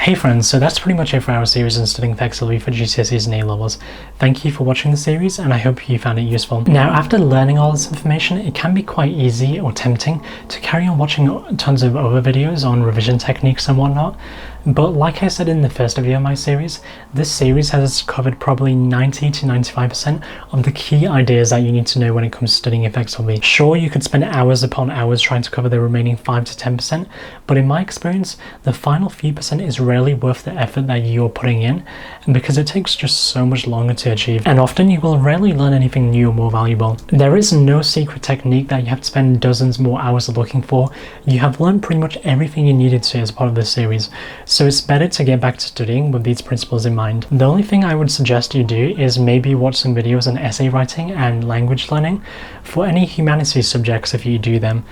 Hey friends, so that's pretty much it for our series on studying effectively for GCSEs and A-levels. Thank you for watching the series and I hope you found it useful. Now, after learning all this information, it can be quite easy or tempting to carry on watching tons of other videos on revision techniques and whatnot. But like I said in the first video of my series, this series has covered probably 90 to 95% of the key ideas that you need to know when it comes to studying effectively. Sure, you could spend hours upon hours trying to cover the remaining 5 to 10%, but in my experience, the final few percent is rarely worth the effort that you're putting in, because it takes just so much longer to achieve, and often you will rarely learn anything new or more valuable. There is no secret technique that you have to spend dozens more hours looking for. You have learned pretty much everything you needed to as part of this series, so it's better to get back to studying with these principles in mind. The only thing I would suggest you do is maybe watch some videos on essay writing and language learning for any humanities subjects if you do them,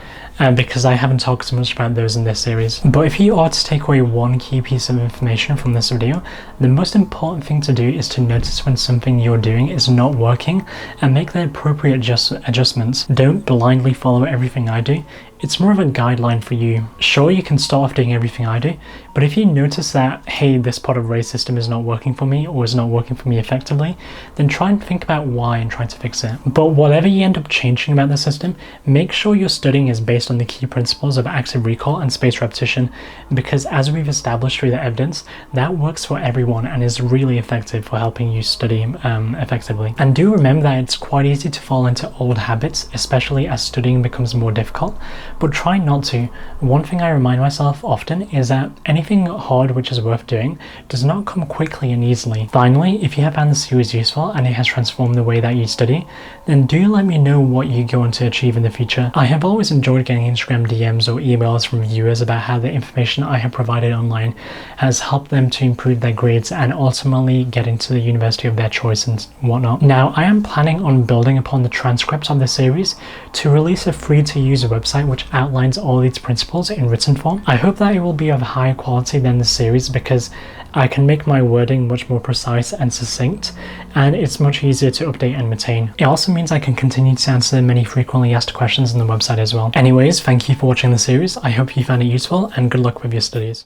because I haven't talked so much about those in this series. But if you are to take away one key piece of information from this video, the most important thing to do is to notice when something you're doing is not working and make the appropriate adjustments. Don't blindly follow everything I do. It's more of a guideline for you. Sure, you can start off doing everything I do, but if you notice that, hey, this part of Ray's system is not working for me or is not working for me effectively, then try and think about why and try to fix it. But whatever you end up changing about the system, make sure your studying is based on the key principles of active recall and spaced repetition, because as we've established through the evidence, that works for everyone and is really effective for helping you study effectively. And do remember that it's quite easy to fall into old habits, especially as studying becomes more difficult, but try not to. One thing I remind myself often is that anything hard which is worth doing does not come quickly and easily. Finally, if you have found this series useful and it has transformed the way that you study, then do let me know what you go on to achieve in the future. I have always enjoyed getting Instagram DMs or emails from viewers about how the information I have provided online has helped them to improve their grades and ultimately get into the university of their choice and whatnot. Now, I am planning on building upon the transcripts of the series to release a free to use website which outlines all these principles in written form. I hope that it will be of higher quality than the series because I can make my wording much more precise and succinct, and it's much easier to update and maintain. It also means I can continue to answer many frequently asked questions on the website as well. Anyways, thank you for watching the series. I hope you found it useful and good luck with your studies.